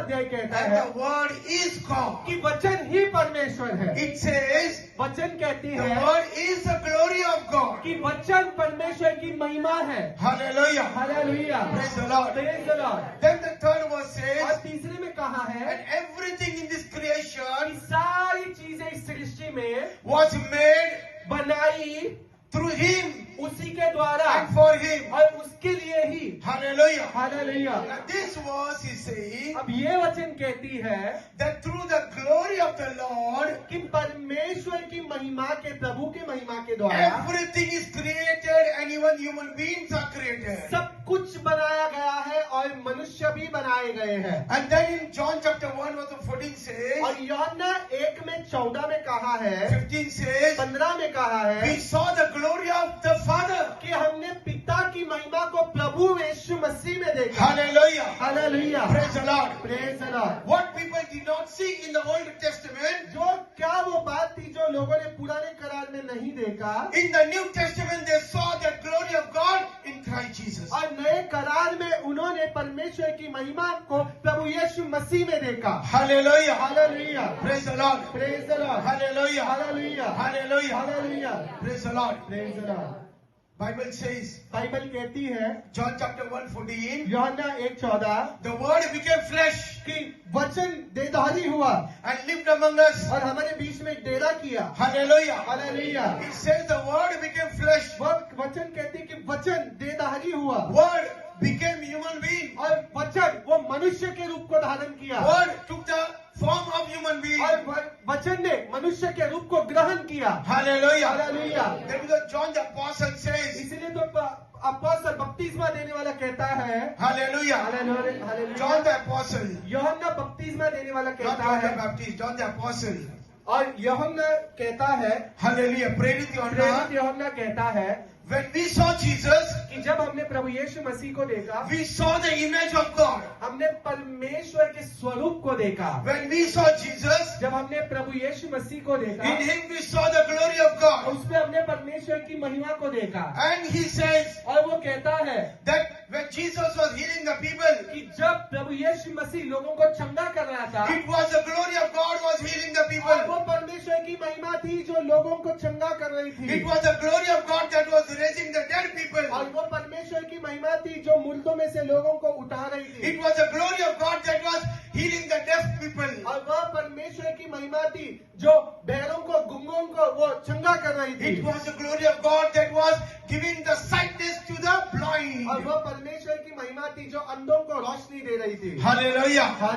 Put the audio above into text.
अध्याय कहता And है the word is God. कि वचन ही परमेश्वर है। It says वचन कहती the है word is the glory of God. कि वचन परमेश्वर की महिमा है। Hallelujah. Hallelujah, Praise the Lord. Praise the Lord. Then the third verse और says, तीसरे में कहा है and everything in this कि creation सारी चीजें इस सृष्टि में was made बनाई through Him उसी के द्वारा and for Him. और उसके लिए ही। Hallelujah. Hallelujah. Now this verse is saying अब ये वचन कहती है that through the glory of the Lord, कि परमेश्वर की महिमा के, प्रभु की महिमा के द्वारा everything is created and even human beings are created. सब कुछ बनाया गया है और मनुष्य भी बनाए गए हैं। And then in John chapter 1 verse 14 says, और यूहन्ना 1:14 में कहा है, 15 says, 15 में कहा है we saw the glory of the Father. कि हमने पिता की महिमा को प्रभु यीशु मसीह में देखा। Hallelujah. Hallelujah, Praise the Lord. Praise the Lord. What people did not see in the Old Testament, जो क्या वो बात थी जो लोगों ने पुराने करार में नहीं देखा, in the New Testament they saw the glory of God in Christ Jesus. और नए करार में उन्होंने परमेश्वर की महिमा को प्रभु यीशु मसीह में देखा। Hallelujah. Hallelujah, Praise the Lord. Praise the Lord. Hallelujah. Hallelujah, Hallelujah. Hallelujah, Praise the Lord. Praise the Lord. Bible says, Bible कहती है John chapter 1:14, यूहन्ना 1:14 the word became flesh कि वचन देहधारी हुआ and lived among us. और हमारे बीच में डेरा किया। Hallelujah. Hallelujah. It says the word became flesh. वचन कहती कि वचन देहधारी हुआ Word became human being. और वचन वो मनुष्य के रूप को धारण किया Word took the form of human being. और वचन ने मनुष्य के रूप को ग्रहण किया। Hallelujah. Hallelujah. That is what John the Apostle says. इसीलिए तो अपोस्तल बपतिस्मा देने वाला कहता है। Hallelujah. Hallelujah. John the Apostle. यूहन्ना बपतिस्मा देने वाला Not कहता John the है Baptist, John the Apostle. और यूहन्ना कहता है, Hallelujah. Praise the प्रेरित Lord. यूहन्ना कहता है When we saw Jesus, कि जब हमने प्रभु यीशु मसीह को देखा, we saw the image of God. हमने परमेश्वर के स्वरूप को देखा। When we saw Jesus, जब हमने प्रभु यीशु मसीह को देखा, in Him we saw the glory of God. उस पे हमने परमेश्वर की महिमा को देखा। And He says और वो कहता है that when Jesus was healing the people, कि जब प्रभु यीशु मसीह लोगों को चंगा कर रहा था, it was the glory of God was healing the और people. वो परमेश्वर की महिमा थी जो लोगों को चंगा कर रही थी। It was the glory of God that was raising the dead people. और वो परमेश्वर की महिमा थी जो मुर्दों में से लोगों को उठा रही थी। It was the glory of God that was healing the deaf people. और वह परमेश्वर की महिमा थी जो बहरों को, गुंगों को वो चंगा कर रही थी। It was the glory of God that was giving the sightness to the blind. और वह परमेश्वर की महिमा थी जो अंधों को रोशनी दे रही थी। Hallelujah.